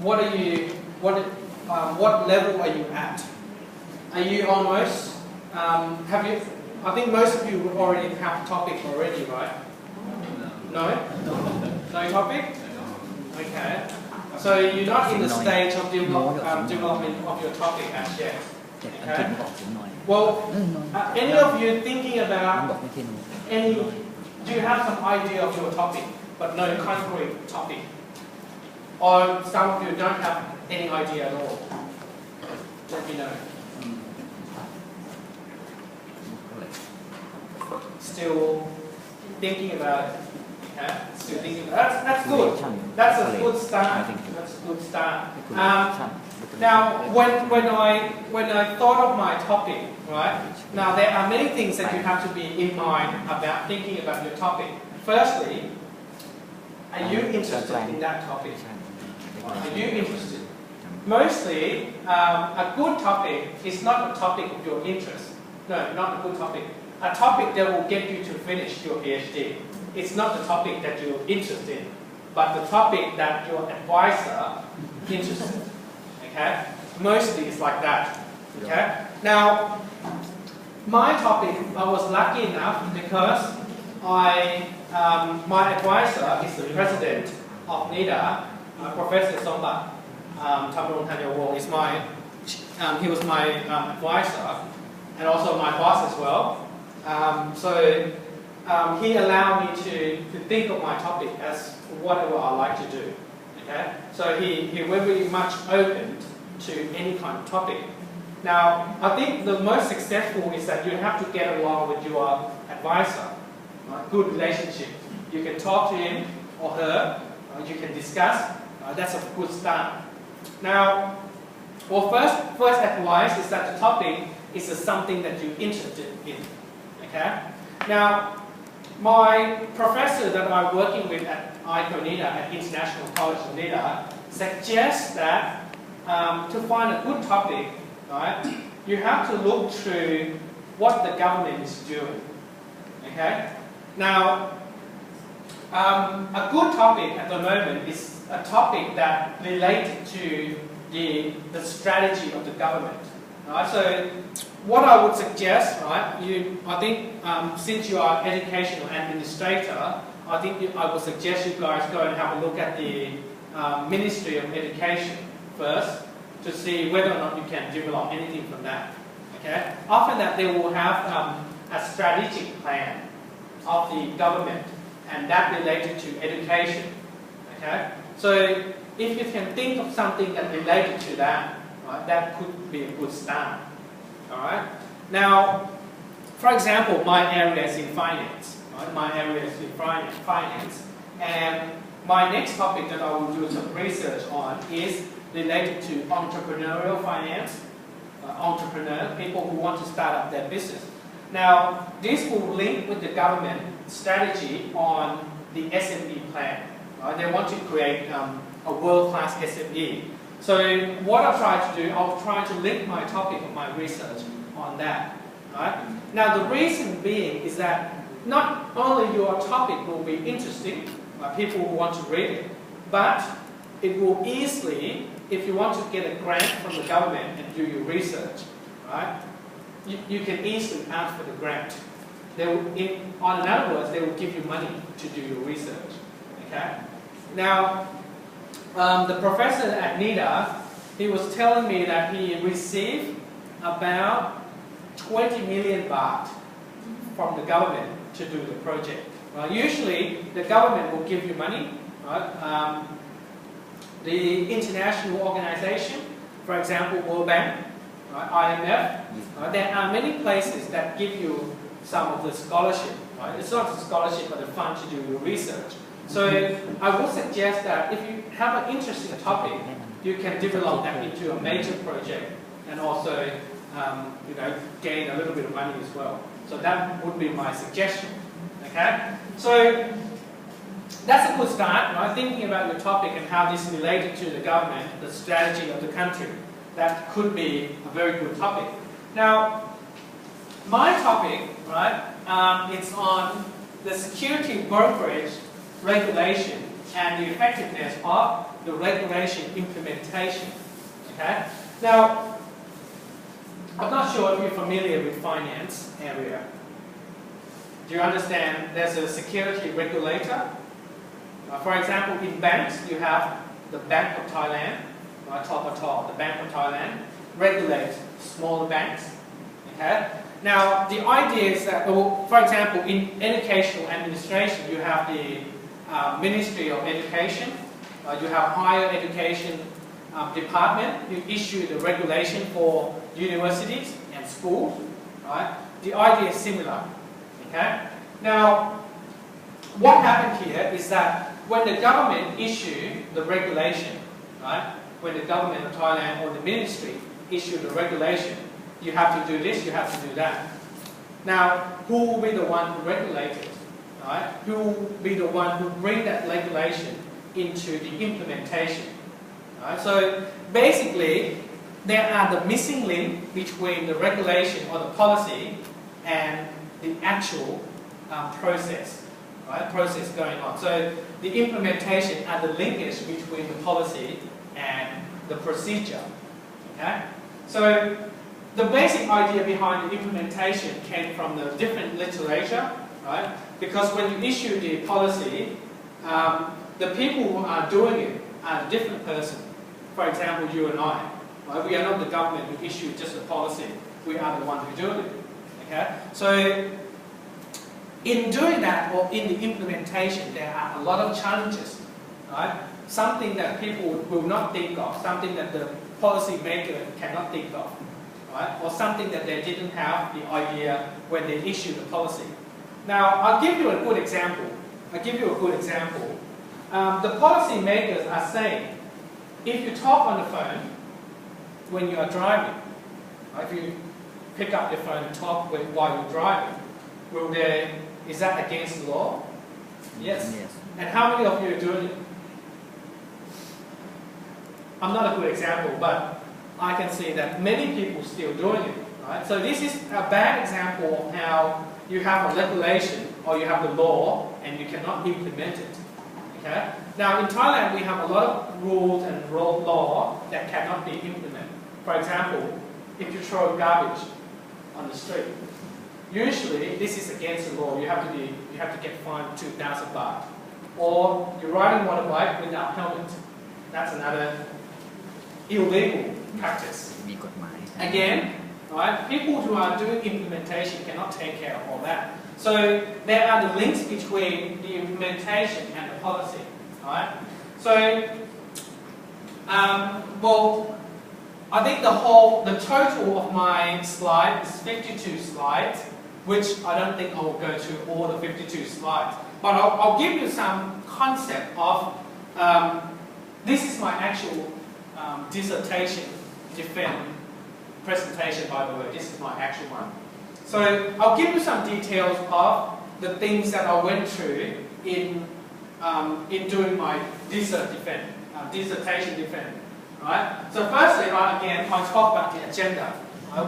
what are you, what level are you at? Are you almost, have you, I think most of you would already have a topic already, right? No? No topic? Okay. So you're not in the stage of development of your topic as yet. Okay. Well, any of you thinking about do you have some idea of your topic, but no concrete topic? Or some of you don't have any idea at all? Let me know. Still thinking about it. Okay? Still thinking about it. That's good. That's a good start. That's a good start. Now, when I thought of my topic, right? Now there are many things that you have to be in mind about thinking about your topic. Firstly, are you interested in that topic? Are you interested? Mostly, a good topic is not a topic of your interest. No, not a good topic. A topic that will get you to finish your PhD. It's not the topic that you're interested in, but the topic that your advisor is interested in. Okay? Mostly it's like that. Okay? Now, my topic, I was lucky enough because my advisor is the president of NIDA, Professor Sombat Thamron Tanyawol is he was my advisor and also my boss as well. So he allowed me to think of my topic as whatever I like to do. Okay? So he very much open to any kind of topic. Now, I think the most successful is that you have to get along with your advisor. Good relationship. You can talk to him or her. You can discuss. That's a good start. Now, well, first advice is that the topic is something that you're interested in. Okay? Now, my professor that I'm working with at NIDA, at International College of NIDA, suggests that to find a good topic, right, you have to look through what the government is doing. Okay? Now, a good topic at the moment is a topic that related to the strategy of the government. Right? So, what I would suggest, right, I think since you are educational administrator, I think I would suggest you guys go and have a look at the Ministry of Education first to see whether or not you can develop anything from that. Okay? Often that they will have a strategic plan of the government and that related to education. Okay? So if you can think of something that related to that, right, that could be a good start. Alright? Now, for example, my area is in finance. Right? My area is in finance. And my next topic that I will do some research on is related to entrepreneurial finance. Entrepreneur, people who want to start up their business. Now, this will link with the government strategy on the SME plan. Right? They want to create a world-class SME. So what I try to do, I'll try to link my topic of my research on that. Right? Now the reason being is that not only your topic will be interesting, people will want to read it, but it will easily, if you want to get a grant from the government and do your research, right, you can easily ask for the grant. They will, in other words, they will give you money to do your research. Okay? Now, the professor at NIDA, he was telling me that he received about 20 million baht from the government to do the project. Usually, the government will give you money. Right? The international organization, for example, World Bank, right? IMF, there are many places that give you some of the scholarship. Right? It's not a scholarship, but a fund to do your research. So I would suggest that if you have an interesting topic, you can develop that into a major project and also gain a little bit of money as well. So that would be my suggestion. Okay? So that's a good start, right? Thinking about your topic and how this is related to the government, the strategy of the country. That could be a very good topic. Now, my topic, right, it's on the security brokerage regulation and the effectiveness of the regulation implementation. Okay? Now, I'm not sure if you're familiar with finance area. Do you understand there's a security regulator? For example, in banks, you have the Bank of Thailand, the Bank of Thailand, regulates smaller banks. Okay? Now, the idea is that, for example, in educational administration, you have the Ministry of Education, you have higher education department, you issue the regulation for universities and schools. Right? The idea is similar. Okay? Now, what happened here is that when the government issue the regulation, right? When the government of Thailand or the ministry issue the regulation, you have to do this, you have to do that. Now, who will be the one who regulates it? Right? Who will be the one who bring that regulation into the implementation? Right? So basically, there are the missing link between the regulation or the policy and the actual process, right? Process going on. So the implementation are the linkage between the policy and the procedure. Okay? So the basic idea behind the implementation came from the different literature, right? Because when you issue the policy, the people who are doing it are a different person. For example, you and I. Right? We are not the government who issue just the policy. We are the one who do it. Okay? So in doing that, or in the implementation, there are a lot of challenges. Right? Something that people will not think of, something that the policy maker cannot think of. Right? Or something that they didn't have the idea when they issue the policy. Now, I'll give you a good example. The policy makers are saying, if you talk on the phone when you are driving, if you pick up your phone and talk while you're driving, is that against the law? Yes. And how many of you are doing it? I'm not a good example, but I can see that many people still doing it. Right? So this is a bad example of how you have a regulation or you have the law and you cannot implement it. Okay? Now in Thailand we have a lot of rules and law that cannot be implemented. For example, if you throw garbage on the street, usually this is against the law. You have to get fined 2,000 baht. Or you're riding motorbike without helmet. That's another illegal practice. Again, right, people who are doing implementation cannot take care of all that. So there are the links between the implementation and the policy. Right? So, well, I think the total of my slide is 52 slides, which I don't think I will go to all the 52 slides. But I'll give you some concept of, this is my actual dissertation defense presentation, by the way. This is my actual one. So I'll give you some details of the things that I went through in doing my dissertation defense. Right? So firstly, right, again, I'll talk about the agenda.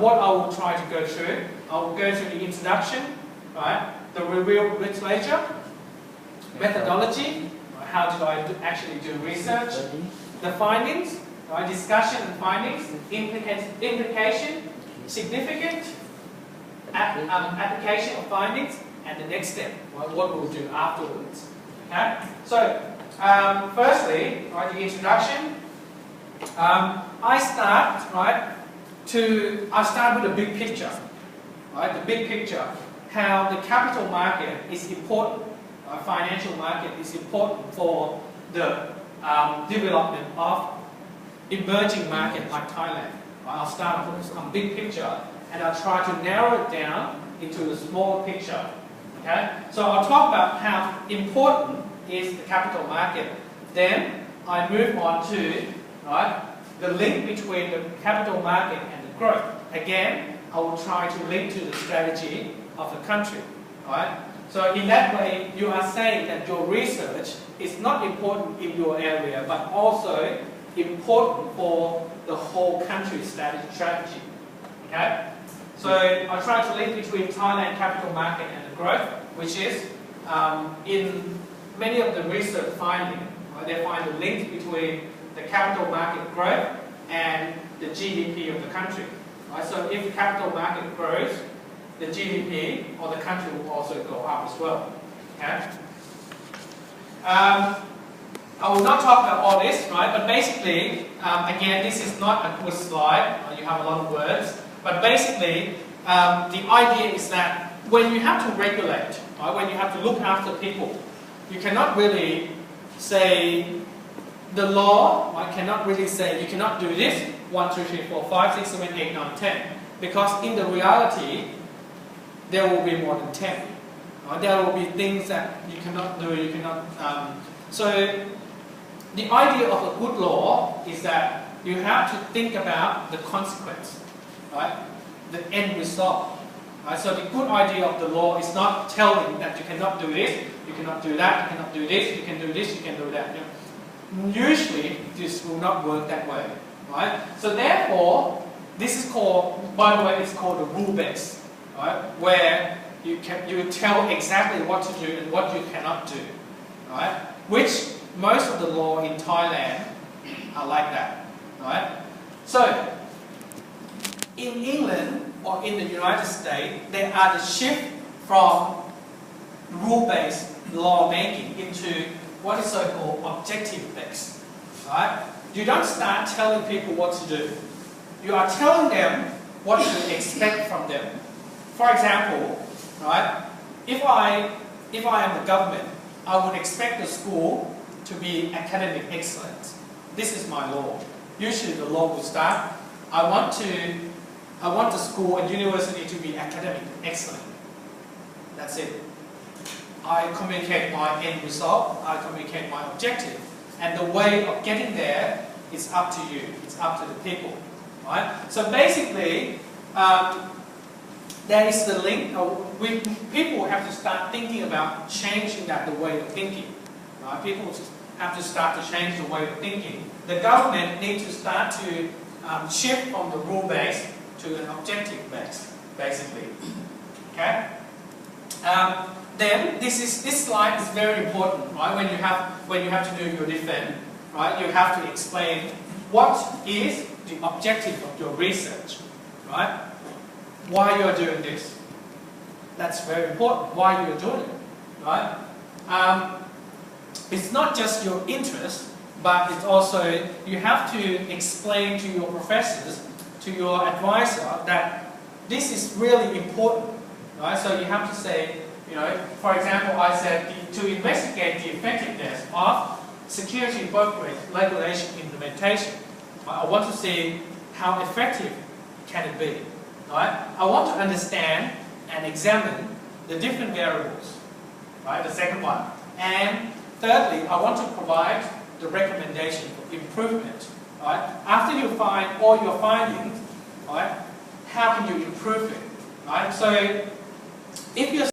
What I will try to go through, I will go through the introduction, right? The review of literature, methodology, right? How did I actually do research, the findings, right? Discussion and findings, implication, significant, application of findings, and the next step, right? What we'll do afterwards. Okay? So, firstly, right, the introduction. I start with the big picture, right? The big picture, how the capital market is important, financial market is important for the development of emerging market like Thailand. I'll start with some big picture and I'll try to narrow it down into the small picture. Okay? So I'll talk about how important is the capital market. Then I move on to, right, the link between the capital market and the growth. Again, I will try to link to the strategy of the country. Right? So in that way, you are saying that your research is not important in your area, but also important for the whole country's strategy. Okay? So I try to link between Thailand capital market and the growth, which is in many of the research findings, Right? They find the link between the capital market growth and the GDP of the country. Right? So if the capital market grows, the GDP or the country will also go up as well. Okay? I will not talk about all this, right? But basically, again, this is not a good slide. You have a lot of words. But basically, the idea is that when you have to regulate, right, when you have to look after people, you cannot really say the law, right, cannot really say you cannot do this, 1, 2, 3, 4, 5, 6, 7, 8, 9, 10. Because in the reality, there will be more than 10. Right? There will be things that you cannot do, you cannot... So, the idea of a good law is that you have to think about the consequence, right? The end result. Right? So the good idea of the law is not telling that you cannot do this, you cannot do that, you cannot do this, you can do this, you can do that. Usually, this will not work that way, right? So therefore, this is called, by the way, it's called a rule base, right? Where you tell exactly what to do and what you cannot do, right? Which most of the law in Thailand are like that, right? So, in England or in the United States, there are the shift from rule-based lawmaking into what is so-called objective-based, right? You don't start telling people what to do. You are telling them what you expect from them. For example, right? If I am the government, I would expect the school to be academic excellence. This is my law. Usually the law will start, I want the school and university to be academic excellent. That's it. I communicate my end result, I communicate my objective, and the way of getting there is up to you, it's up to the people. Right? So basically, there is the link. People have to start thinking about changing the way of thinking. Right? People have to start to change the way of thinking. The government needs to start to shift from the rule-based to an objective-based, basically. Okay. Then this slide is very important, right? When you have to do your defense, right? You have to explain what is the objective of your research, right? Why you are doing this. That's very important. Why you are doing it, right? It's not just your interest, but it's also you have to explain to your professors, to your advisor, that this is really important, right? So you have to say, for example, I said to investigate the effectiveness of security brokerage regulation implementation. I want to see how effective can it be. Right? I want to understand and examine the different variables. Right? The second one. And thirdly, I want to provide the recommendation for improvement. Right? After you find all your findings, right, how can you improve it? Right? So if you're